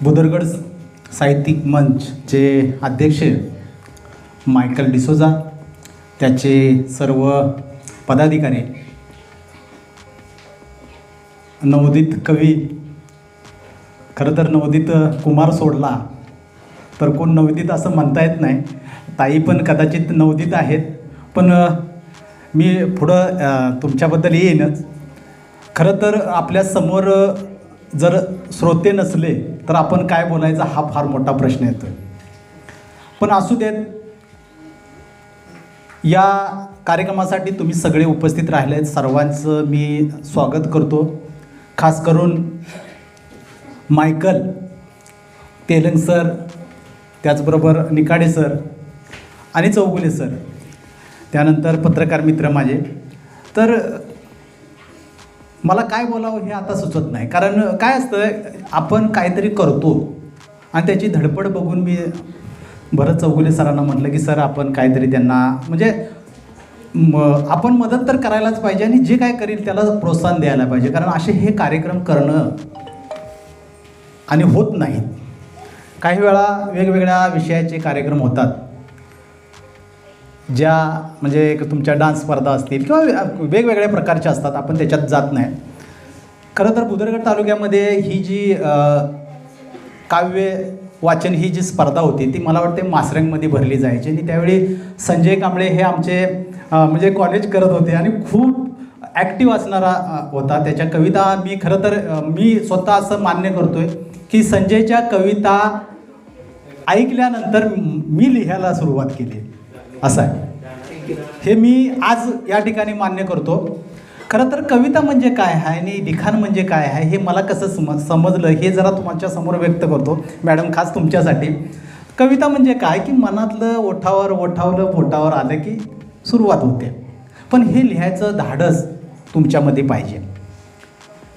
बुदरगड साहित्यिक मंचचे अध्यक्ष मायकल डिसोजा, त्याचे सर्व पदाधिकारी, नवोदित कवी, खरं तर नवोदित कुमार सोडला तर कोण नवोदित असं म्हणता येत नाही, ताई पण कदाचित नवोदित आहेत, पण मी पुढं तुमच्याबद्दल येईनच. खरं तर आपल्यासमोर जर श्रोते नसले तर आपण काय बोलायचा हा फार मोठा प्रश्न येतो. पण असू देत, या कार्यक्रमासाठी तुम्ही सगळे उपस्थित राहिले आहेत, सर्वांचं मी स्वागत करतो. खास करून मायकल तेलंग सर, त्याचबरोबर निकाडे सर आणि चौगुले सर, त्यानंतर पत्रकार मित्र माझे. तर मला काय बोलावं हे आता सुचत नाही, कारण काय असतं, आपण काहीतरी करतो आणि त्याची धडपड बघून मी भरत चौगुले सरांना म्हटलं की सर आपण काहीतरी त्यांना म्हणजे आपण मदत तर करायलाच पाहिजे आणि जे काय करील त्याला प्रोत्साहन द्यायला पाहिजे, कारण असे हे कार्यक्रम करणं आणि होत नाहीत. काही वेळा वेगवेगळ्या विषयाचे कार्यक्रम होतात, ज्या म्हणजे तुमच्या डान्स स्पर्धा असतील किंवा वेगवेगळ्या प्रकारच्या असतात, आपण त्याच्यात जात नाही. खरं तर बुदरगड तालुक्यामध्ये ही जी काव्य वाचन ही जी स्पर्धा होती ती मला वाटते मासरंगमध्ये भरली जायची आणि त्यावेळी संजय कांबळे हे आमचे म्हणजे कॉलेज करत होते आणि खूप ॲक्टिव्ह असणारा होता. त्याच्या कविता मी खरं तर मी स्वतः असं मान्य करतोय की संजयच्या कविता ऐकल्यानंतर मी लिहायला सुरुवात केली, असं आहे. हे मी आज या ठिकाणी मान्य करतो. खरं तर कविता म्हणजे काय आहे आणि लिखाण म्हणजे काय आहे हे मला कसं समजलं हे जरा तुमच्या समोर व्यक्त करतो. मॅडम, खास तुमच्यासाठी. कविता म्हणजे काय की मनातलं ओठावलं पोटावर आलं की सुरुवात होते, पण हे लिहायचं धाडस तुमच्यामध्ये पाहिजे.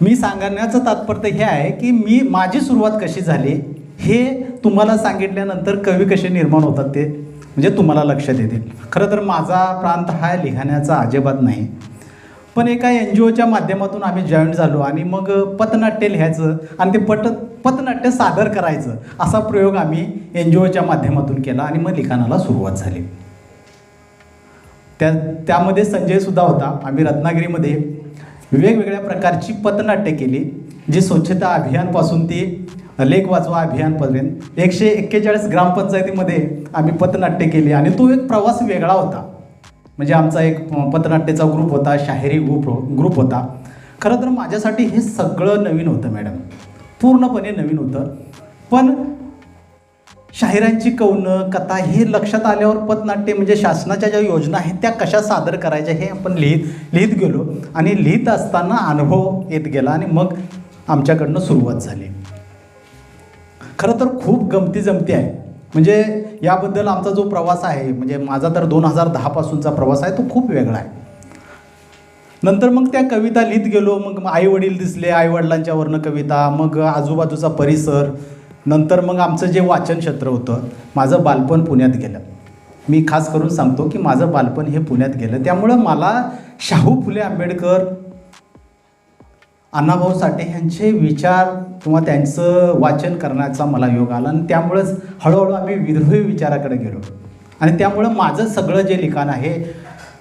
मी सांगण्याचं तात्पर्य हे आहे की माझी सुरुवात कशी झाली हे तुम्हाला सांगितल्यानंतर कवी कसे निर्माण होतात ते म्हणजे तुम्हाला लक्षात येतील. खरं तर माझा प्रांत हा लिखाणाचा अजिबात नाही, पण एका NGOच्या माध्यमातून आम्ही जॉईन झालो आणि मग पथनाट्य लिहायचं आणि ते पथनाट्य सादर करायचं असा प्रयोग आम्ही NGOच्या माध्यमातून केला आणि मग लिखाणाला सुरुवात झाली. त्यामध्ये संजयसुद्धा होता. आम्ही रत्नागिरीमध्ये वेगवेगळ्या प्रकारची पथनाट्य केली, जी स्वच्छता अभियानपासून ती लेख वाचवा अभियानपर्यंत 141 ग्रामपंचायतीमध्ये आम्ही पथनाट्य केली आणि तो एक प्रवास वेगळा होता. म्हणजे आमचा एक पथनाट्याचा ग्रुप होता, शाहिरी ग्रुप होता. खरं तर माझ्यासाठी हे सगळं नवीन होतं मॅडम, पूर्णपणे नवीन होतं. पण शाहिरांची कवनं कथा हे लक्षात आल्यावर पथनाट्य म्हणजे शासनाच्या ज्या योजना आहेत त्या कशा सादर करायच्या हे आपण लिहित गेलो आणि लिहित असताना अनुभव येत गेला आणि मग आमच्याकडनं सुरुवात झाली. खरं तर खूप गमती आहे. म्हणजे याबद्दल आमचा जो प्रवास आहे म्हणजे माझा तर 2010 पासूनचा प्रवास आहे तो खूप वेगळा आहे. नंतर मग त्या कविता लिहित गेलो, मग आईवडील दिसले, आईवडिलांच्यावरनं कविता, मग आजूबाजूचा परिसर, नंतर मग आमचं जे वाचन क्षेत्र होतं. माझं बालपण पुण्यात गेलं. मी खास करून सांगतो की माझं बालपण हे पुण्यात गेलं, त्यामुळं मला शाहू फुले आंबेडकर, अण्णाभाऊ साठे यांचे विचार किंवा त्यांचं वाचन करण्याचा मला योग आला आणि त्यामुळंच हळूहळू आम्ही विद्रोही विचाराकडे गेलो. आणि त्यामुळं माझं सगळं जे लिखाण आहे,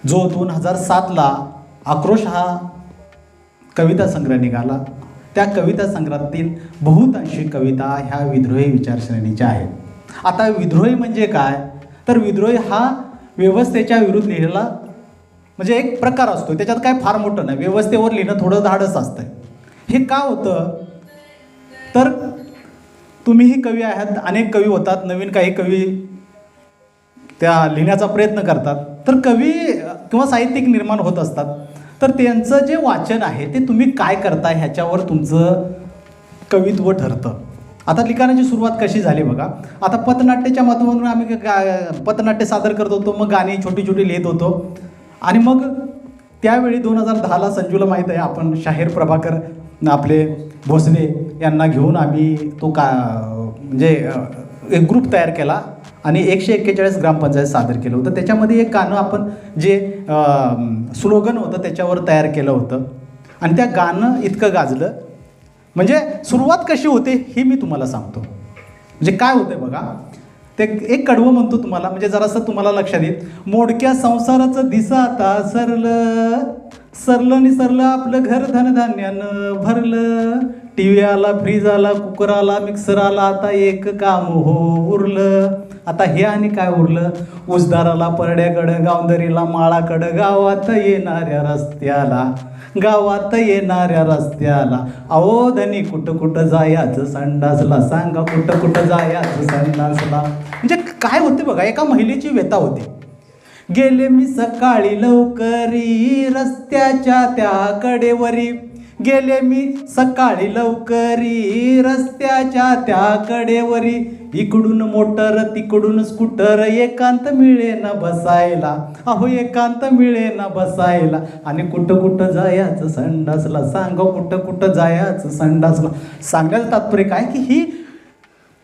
जो 2007ला आक्रोश हा कविता संग्रह निघाला, त्या कविता संग्रहातील बहुतांशी कविता ह्या विद्रोही विचारश्रेणीच्या आहेत. आता विद्रोही म्हणजे काय, तर विद्रोही हा व्यवस्थेच्या विरुद्ध लिहिलेला म्हणजे एक प्रकार असतो, त्याच्यात काय फार मोठं नाही, व्यवस्थेवर लिहिणं थोडं धाडस असतं. हे का होतं तर तुम्हीही कवी आहात, अनेक कवी होतात, नवीन काही कवी त्या लिहिण्याचा प्रयत्न करतात, तर कवी किंवा साहित्यिक निर्माण होत असतात. तर त्यांचं जे वाचन आहे ते तुम्ही काय करताय ह्याच्यावर तुमचं कवित्व ठरतं. आता लिखाणाची सुरुवात कशी झाली बघा. आता पथनाट्याच्या माध्यमातून आम्ही पथनाट्य सादर करत होतो, मग गाणी छोटी छोटी लिहित होतो आणि मग त्यावेळी 2010ला संजूला माहीत आहे, आपण शाहीर प्रभाकर आपले भोसले यांना घेऊन आम्ही तो म्हणजे एक ग्रुप तयार केला आणि 141 ग्रामपंचायत सादर केलं होतं. त्याच्यामध्ये एक गाणं आपण जे स्लोगन होतं त्याच्यावर तयार केलं होतं आणि त्या गाणं इतकं गाजलं म्हणजे सुरुवात कशी होते ही मी तुम्हाला सांगतो. म्हणजे काय होते बघा, ते एक कडवं म्हणतो तुम्हाला, म्हणजे जरासं तुम्हाला लक्षात येईल. मोडक्या संसाराचं दिसा आता सरलं सरलं निसरलं आपलं घर धनधान्यानं भरलं. टी व्ही आला, फ्रीज आला, कुकर आला, मिक्सर आला, आता एक काम हो उरलं. आता हे आणि काय उरलं, उजदाराला, परड्याकडं, गावदरीला, माळाकडं, गावात येणाऱ्या रस्त्याला, गावात येणाऱ्या रस्त्याला. अहो धनी कुठं कुठं जायाचं संडासला, सांगा कुठं कुठं जायाचं संडासला. म्हणजे काय होते बघा, एका महिलेची व्यथा होती. गेले मी सकाळी लवकरी रस्त्याच्या त्या कडेवरी, गेले मी सकाळी लवकरी रस्त्याच्या त्या कडेवरी. इकडून मोटर तिकडून स्कूटर, एकांत मिळे ना बसायला, अहो एकांत मिळे ना बसायला. आणि कुठं कुठं जायचं संडासला, सांगा कुठं कुठं जायचं संडासला. सांगायचं तात्पर्य काय की ही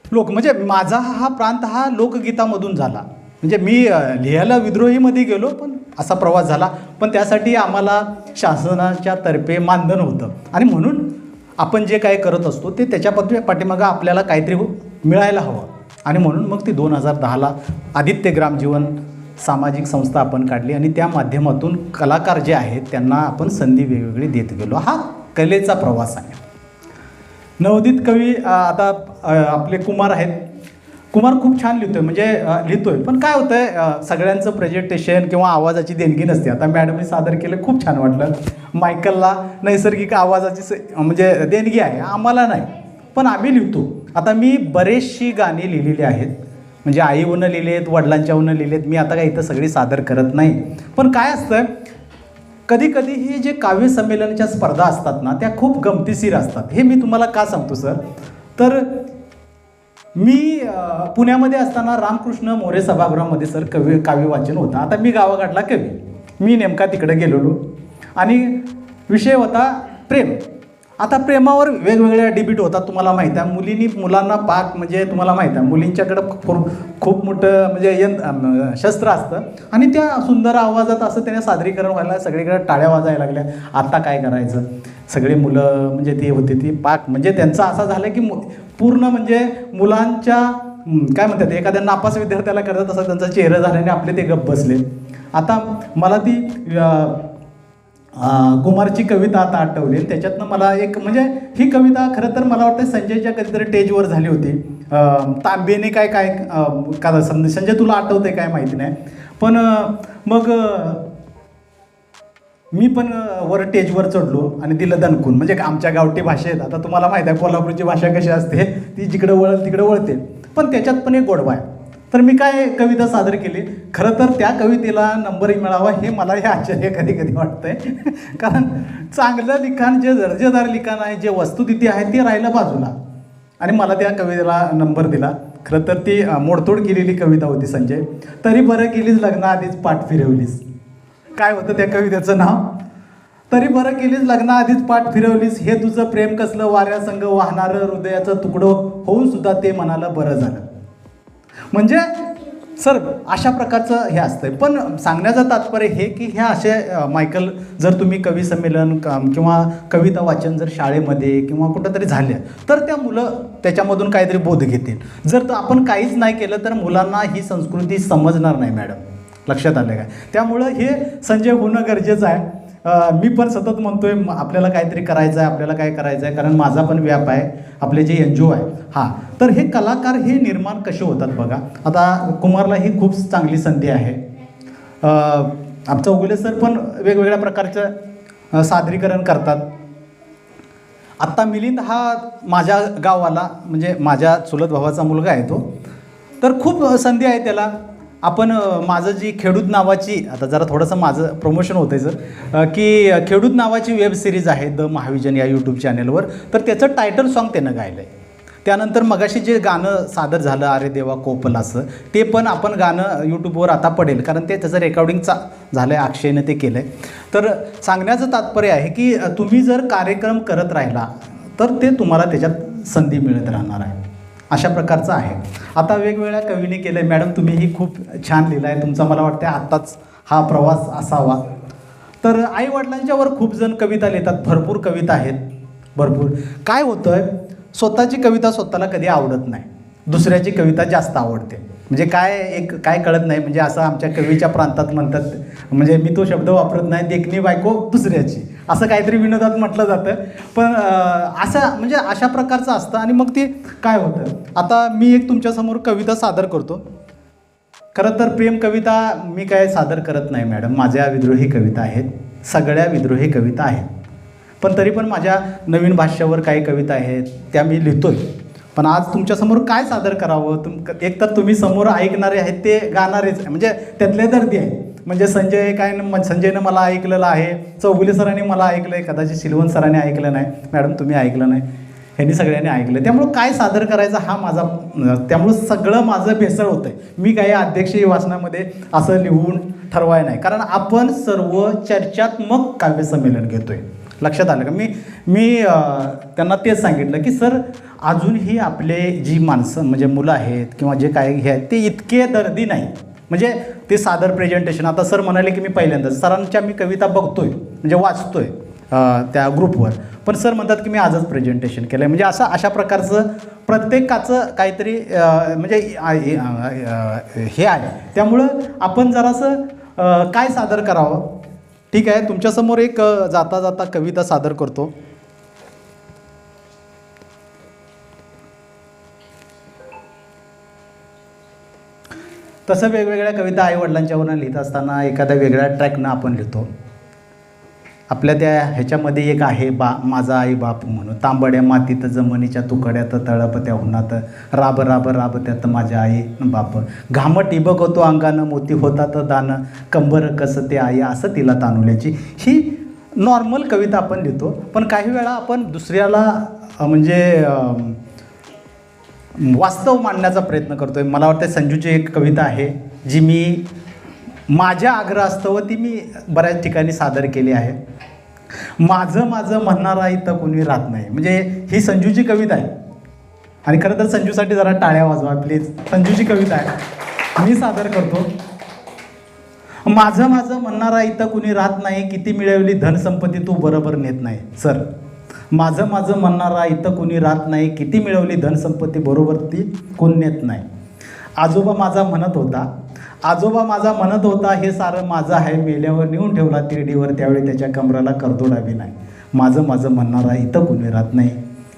लोक, म्हणजे माझा हा प्रांत हा लोकगीतामधून झाला. म्हणजे मी लिहायला विद्रोहीमध्ये गेलो, पण असा प्रवास झाला. पण त्यासाठी आम्हाला शासनाच्या तर्फे मानधन होतं, आणि म्हणून आपण जे काय करत असतो ते त्याच्या पाठीमागं आपल्याला काहीतरी मिळायला हवं. आणि म्हणून मग ती 2010ला आदित्य ग्रामजीवन सामाजिक संस्था आपण काढली, आणि त्या माध्यमातून कलाकार जे आहेत त्यांना आपण संधी वेगवेगळी देत गेलो. हा कलेचा प्रवास आहे. नवोदित कवी आता आपले कुमार आहेत. कुमार खूप छान लिहितोय, म्हणजे लिहितोय, पण काय होतं आहे, सगळ्यांचं प्रेझेंटेशन किंवा आवाजाची देणगी नसते. आता मॅडमने सादर केलं, खूप छान वाटलं. मायकलला नैसर्गिक आवाजाची म्हणजे देणगी आहे, आम्हाला नाही, पण आम्ही लिहितो. आता मी बरेचशी गाणी लिहिलेली आहेत, म्हणजे आईवनं लिहिले आहेत, वडिलांच्यावनं लिहिले आहेत. मी आता काय इथं सगळी सादर करत नाही. पण काय असतं, कधी कधी हे जे काव्य संमेलनाच्या स्पर्धा असतात ना, त्या खूप गमतीशीर असतात. हे मी तुम्हाला का सांगतो सर, तर मी पुण्यामध्ये असताना रामकृष्ण मोरे सभागृहामध्ये सर काव्य वाचन होतं. आता मी गावाकडला कवी, मी नेमका तिकडे गेलेलो, आणि विषय होता प्रेम. आता प्रेमावर वेगवेगळ्या डिबेट होतात, तुम्हाला माहीत आहे. मुलांना पाक, म्हणजे तुम्हाला माहीत आहे मुलींच्याकडं खूप मोठं म्हणजे शस्त्र असतं, आणि त्या सुंदर आवाजात असं त्याने सादरीकरण व्हायला सगळीकडे टाळ्या वाजायला लागल्या. आता काय करायचं, सगळे मुलं म्हणजे ती होती ती पाक, म्हणजे त्यांचं असं झालं की पूर्ण म्हणजे मुलांच्या काय म्हणतात, एखाद्या नापास विद्यार्थ्याला करतात तसं त्यांचा चेहरा झाल्याने आपले ते गप्प बसले. आता मला ती कुमारची कविता आता आठवली, त्याच्यातनं मला एक, म्हणजे ही कविता खरं तर मला वाटतं संजयच्या कधीतरी टेजवर झाली होती. तांबेने काय काय का संजय तुला आठवते काय माहिती नाही, पण मग मी पण वर टेजवर चढलो आणि दिलं दणकून. म्हणजे आमच्या गावठी भाषेत, आता तुम्हाला माहीत आहे कोल्हापूरची भाषा कशी असते, ती जिकडं वळल तिकडं वळते, पण त्याच्यात पण एक गोडवा आहे. तर मी काय कविता सादर केली. खरं तर त्या कवितेला नंबरही मिळावा हे मला हे आश्चर्य कधी कधी वाटतंय, कारण चांगलं लिखाण, जे दर्जेदार लिखाण आहे, जे वस्तुस्थिती आहे ते राहिलं बाजूला, आणि मला त्या कवितेला नंबर दिला. खरं तर ती मोडतोड केलेली कविता होती. संजय, तरी बरं केलीच लग्नाआधीच पाठ फिरवलीस. काय होतं त्या कवितेचं नाव, तरी बरं केलीस लग्नाआधीच पाठ फिरवलीस. हे तुझं प्रेम कसलं वाऱ्यासंग वाहणारं, हृदयाचं तुकडं होऊन सुद्धा ते मनाला बरं झालं. म्हणजे सर अशा प्रकारचं हे असतंय. पण सांगण्याचं तात्पर्य हे की ह्या असे मायकल, जर तुम्ही कवी संमेलन किंवा कविता वाचन जर शाळेमध्ये किंवा कुठंतरी झाल्या, तर त्या मुलं त्याच्यामधून काहीतरी बोध घेतील. जर आपण काहीच नाही केलं तर मुलांना ही संस्कृती समजणार नाही मॅडम, लक्षात आलं काय. त्यामुळं हे संजय होणं गरजेचं आहे. मी पण सतत म्हणतोय आपल्याला काहीतरी करायचं आहे, आपल्याला काय करायचं आहे, कारण माझा पण व्याप आहे, आपले जे NGO आहे. हां, तर हे कलाकार हे निर्माण कसे होतात बघा. आता कुमारला ही खूप चांगली संधी आहे. आमचा उगले सर पण वेगवेगळ्या प्रकारचं सादरीकरण करतात. आत्ता मिलिंद हा माझ्या गावाला, म्हणजे माझ्या चुलत भावाचा मुलगा आहे तो, तर खूप संधी आहे त्याला. आपण माझं जी खेडूत नावाची, आता जरा थोडंसं माझं प्रमोशन होतं आहे सर, की खेडूत नावाची वेब सिरीज आहे द महाविजन या यूट्यूब चॅनलवर, तर त्याचं टायटल सॉन्ग त्यानं गायलं आहे. त्यानंतर मगाशी जे गाणं सादर झालं अरे देवा कोपल असं, ते पण आपण गाणं यूट्यूबवर आता पडेल, कारण ते त्याचं रेकॉर्डिंगचा झालं आहे, अक्षयनं ते केलं आहे. तर सांगण्याचं तात्पर्य आहे की तुम्ही जर कार्यक्रम करत राहिला तर ते तुम्हाला त्याच्यात संधी मिळत राहणार आहे. अशा प्रकारचं आहे. आता वेगवेगळ्या कवीने केलं आहे. मॅडम तुम्हीही खूप छान लिहिलं आहे. तुमचा मला वाटतं आत्ताच हा प्रवास असावा. तर आईवडिलांच्यावर खूप जण कविता लिहितात, भरपूर कविता आहेत. भरपूर. काय होतं आहे, स्वतःची कविता स्वतःला कधी आवडत नाही, दुसऱ्याची कविता जास्त आवडते. म्हणजे काय कळत नाही. म्हणजे असं आमच्या कवीच्या प्रांतात म्हणतात, म्हणजे मी तो शब्द वापरत नाही, देखणी बायको दुसऱ्याची, असं काहीतरी विनोदात म्हटलं जातं. पण असं म्हणजे अशा प्रकारचं असतं. आणि मग ते काय होतं, आता मी एक तुमच्यासमोर कविता सादर करतो. खरं तर प्रेम कविता मी काय सादर करत नाही मॅडम, माझ्या विद्रोही कविता आहेत, सगळ्या विद्रोही कविता आहेत. पण तरी पण माझ्या नवीन भाष्यावर काही कविता आहेत त्या मी लिहितोय. पण आज तुमच्यासमोर काय सादर करावं, एक तर तुम्ही समोर ऐकणारे आहेत ते गाणारेच, म्हणजे त्यातले दर्दी आहे. म्हणजे संजयनं मला ऐकलेलं आहे, चौगुले सरांनी मला ऐकलं आहे, कदाचित शिलवंत सरांनी ऐकलं नाही, मॅडम तुम्ही ऐकलं नाही, ह्यांनी सगळ्यांनी ऐकलं. त्यामुळं काय सादर करायचं हा माझा, त्यामुळं सगळं माझं भेसळ होतं आहे. मी काही अध्यक्षीय वाचनामध्ये असं लिहून ठरवाय नाही, कारण आपण सर्व चर्चात्मक काव्यसंमेलन घेतो आहे. लक्षात आलं का? मी त्यांना तेच सांगितलं की सर, अजूनही आपले जी माणसं म्हणजे मुलं आहेत किंवा जे काही हे आहेत ते इतके दर्दी नाही. म्हणजे ते सादर प्रेझेंटेशन, आता सर म्हणाले की मी पहिल्यांदाच सरांच्या मी कविता बघतोय म्हणजे वाचतोय त्या ग्रुपवर, पण सर म्हणतात की मी आजच प्रेझेंटेशन केलं आहे. म्हणजे अशा प्रकारचं प्रत्येकाचं काहीतरी म्हणजे हे आहे. त्यामुळं आपण जरासं काय सादर करावं. ठीक आहे, तुमच्यासमोर एक जाता जाता कविता सादर करतो. तसं वेगवेगळ्या कविता आईवडिलांच्यावरनं लिहित असताना एखाद्या वेगळ्या ट्रॅकनं आपण लिहितो. आपल्या त्या ह्याच्यामध्ये एक आहे माझा आई बाप म्हणून, तांबड्या मातीत जमिनीच्या तुकड्यात तळप त्या उन्हात, राब राब राब त्यात माझ्या आई बाप, घाम टिबक होतो अंगानं मोती होतात दान, कंबर कसते आई असं तिला तानुल्याची. ही नॉर्मल कविता आपण लिहितो. पण काही वेळा आपण दुसऱ्याला म्हणजे वास्तव मांडण्याचा प्रयत्न करतो आहे. मला वाटतं संजूची एक कविता आहे जी मी माझ्या आग्रहास्तव ती मी बऱ्याच ठिकाणी सादर केली आहे. माझं म्हणणारा इथं कोणी राहत नाही. म्हणजे ही संजूची कविता आहे. आणि खरं तर संजूसाठी जरा टाळ्या वाजवा प्लीज. संजूची कविता आहे, मी सादर करतो. माझं म्हणणारा इथं कुणी राहत नाही, किती मिळवली धनसंपत्ती तू बरोबर नेत नाही. सर, माझं म्हणणारा इथं कुणी राहत नाही, किती मिळवली धनसंपत्ती बरोबर ती कोण नेत नाही. आजोबा माझा म्हणत होता हे सारं माझं आहे, मेल्यावर नेऊन ठेवला तिरडीवर, त्यावेळी त्याच्या कमराला करदोडावी नाही. माझं म्हणणारा इथं कुणी राहत नाही,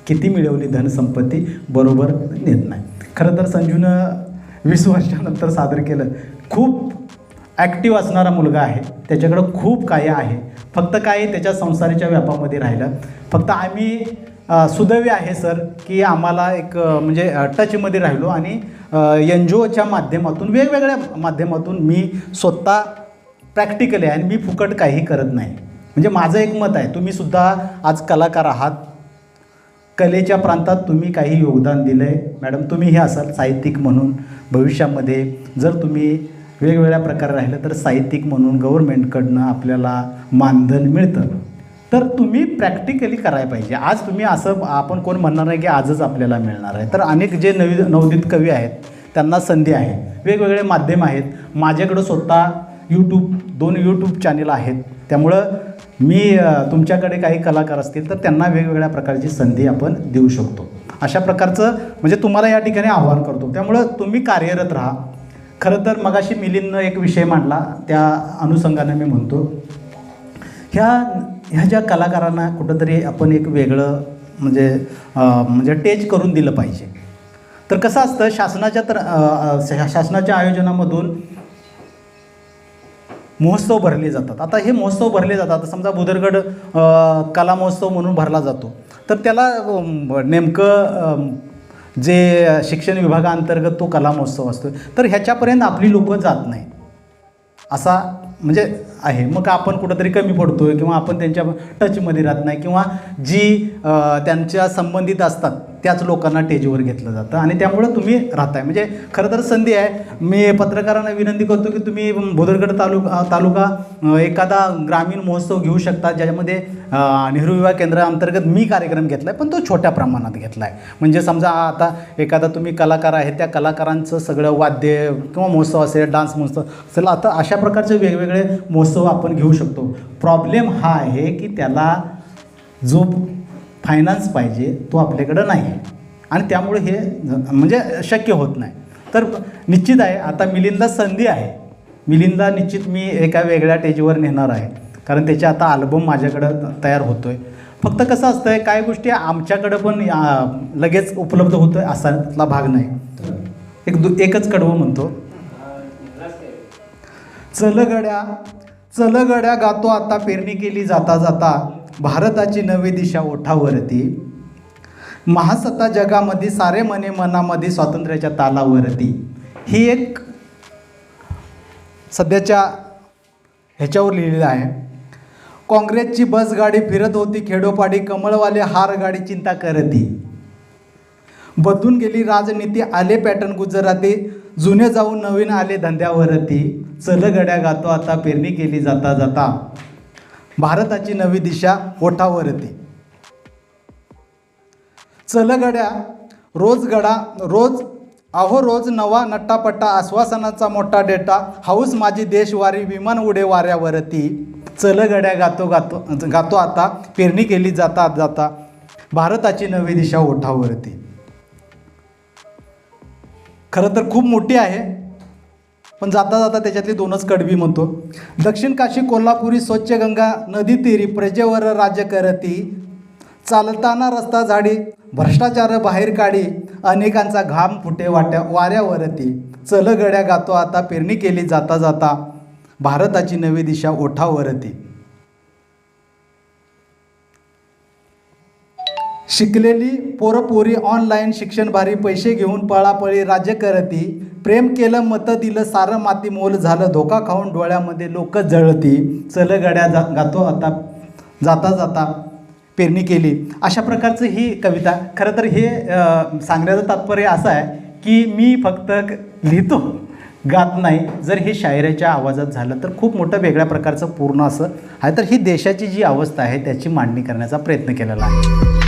किती मिळवली धनसंपत्ती बरोबर नेत नाही. खरं तर संजूनं 20 वर्षानंतर सादर केलं. खूप ॲक्टिव्ह असणारा मुलगा आहे, त्याच्याकडं खूप काही आहे. फक्त काय त्याच्या संसाराच्या व्यापामध्ये राहिलं. फक्त आम्ही सुदैवी आहे सर की आम्हाला एक म्हणजे टचमध्ये राहिलो आणि NGOच्या माध्यमातून वेगवेगळ्या माध्यमातून मी स्वतः प्रॅक्टिकली आहे आणि मी फुकट काही करत नाही. म्हणजे माझं एक मत आहे, तुम्हीसुद्धा आज कलाकार आहात, कलेच्या प्रांतात तुम्ही काही योगदान दिलं आहे मॅडम. तुम्हीही असाल साहित्यिक म्हणून भविष्यामध्ये जर तुम्ही वेगवेगळ्या प्रकारे राहिलं तर साहित्यिक म्हणून गव्हर्नमेंटकडनं आपल्याला मानधन मिळतं. तर तुम्ही प्रॅक्टिकली करायला पाहिजे. आज तुम्ही असं आपण कोण म्हणणार नाही की आजच आपल्याला मिळणार आहे. तर अनेक जे नवोदित कवी आहेत त्यांना संधी आहे, वेगवेगळे माध्यम आहेत. माझ्याकडं स्वतः 2 यूट्यूब चॅनल आहेत. त्यामुळं मी तुमच्याकडे काही कलाकार असतील तर त्यांना वेगवेगळ्या प्रकारची संधी आपण देऊ शकतो. अशा प्रकारचं म्हणजे तुम्हाला या ठिकाणी आव्हान करतो. त्यामुळं तुम्ही कार्यरत राहा. खरं तर मगाशी मिलिंदनं एक विषय मांडला, त्या अनुषंगाने मी म्हणतो ह्या ज्या कलाकारांना कुठंतरी आपण एक वेगळं म्हणजे टेच करून दिलं पाहिजे. तर कसं असतं, शासनाच्या आयोजनामधून महोत्सव भरले जातात. आता हे महोत्सव भरले जातात, समजा भुदरगड कला महोत्सव म्हणून भरला जातो, तर त्याला नेमकं जे शिक्षण विभागाअंतर्गत तो कला महोत्सव असतो, तर ह्याच्यापर्यंत आपली लोकं जात नाही असा म्हणजे आहे. मग आपण कुठंतरी कमी पडतो आहे किंवा आपण त्यांच्या टचमध्ये राहत नाही किंवा जी त्यांच्या संबंधित असतात त्याच लोकांना स्टेजवर घेतलं जातं आणि त्यामुळं तुम्ही राहताय. म्हणजे खरं तर संधी आहे. मी पत्रकारांना विनंती करतो की तुम्ही भुदरगड तालुका एखादा ग्रामीण महोत्सव घेऊ शकता, ज्याच्यामध्ये नेहरू युवा केंद्राअंतर्गत मी कार्यक्रम घेतला आहे, पण तो छोट्या प्रमाणात घेतला आहे. म्हणजे समजा आता एखादा तुम्ही कलाकार आहे, त्या कलाकारांचं सगळं वाद्य किंवा महोत्सव असेल, डान्स महोत्सव असेल, आता अशा प्रकारचे वेगवेगळे महोत्सव आपण घेऊ शकतो. प्रॉब्लेम हा आहे की त्याला जो फायनान्स पाहिजे, तो आपल्याकडं नाही आहे आणि त्यामुळे हे म्हणजे शक्य होत नाही. तर निश्चित आहे आता मिलिंदला संधी आहे. मिलिंदला निश्चित मी एका वेगळ्या स्टेजवर नेणार आहे, कारण त्याचे आता अल्बम माझ्याकडं तयार होतो आहे. फक्त कसं असतं आहे, काही गोष्टी आमच्याकडं पण लगेच उपलब्ध होतं आहे असातला भाग नाही. एकच कडवं म्हणतो, चल गड्या गातो आता पेरणी केली जाता जाता, भारताची नवी दिशा ओठावरती, महासत्ता जगामध्ये सारे मने मनामध्ये स्वातंत्र्याच्या तालावरती. ही एक सध्याच्या ह्याच्यावर लिहिलेलं आहे. काँग्रेसची बसगाडी फिरत होती खेडोपाडी, कमळवाले हार गाडी चिंता करती, बदलून गेली राजनीती आले पॅटर्न गुजराती, जुने जाऊन नवीन आले धंद्यावरती, चल गड्या गातो आता पेरणी केली जाता जाता, भारताची नवी दिशा ओठावरती. चल गड्या रोज नवा नट्टापट्टा, आश्वासनाचा मोठा डेटा, हाऊस माझी देशवारी, विमान उडे वाऱ्यावरती, चल गड्या गातो आता पेरणी केली जाता जाता, भारताची नवी दिशा ओठावरती. खरं तर खूप मोठी आहे, पण जाता जाता त्याच्यातली दोनच कडवी म्हणतो. दक्षिण काशी कोल्हापुरी स्वच्छ गंगा नदी तीरी, प्रजेवर राज्य करती, चालताना रस्ता झाडी, भ्रष्टाचार बाहेर काढी, अनेकांचा घाम फुटे वाऱ्यावरती, चल गड्या गातो आता पेरणी केली जाता जाता, भारताची नवी दिशा ओठावरती. शिकलेली पोरपोरी ऑनलाईन शिक्षण भारी, पैसे घेऊन पळापळी राज्य करती, प्रेम केलं मतं दिलं सारं माती मोल झालं, धोका खाऊन डोळ्यामध्ये लोक जळती, चल गड्या गातो आता जाता जाता पेरणी केली. अशा प्रकारचं ही कविता. खरं तर हे सांगण्याचं तात्पर्य असं आहे की मी फक्त लिहितो, गात नाही. जर हे शायरीच्या आवाजात झालं तर खूप मोठं वेगळ्या प्रकारचं पूर्ण असं आहे. तर ही देशाची जी अवस्था आहे त्याची मांडणी करण्याचा प्रयत्न केलेला आहे.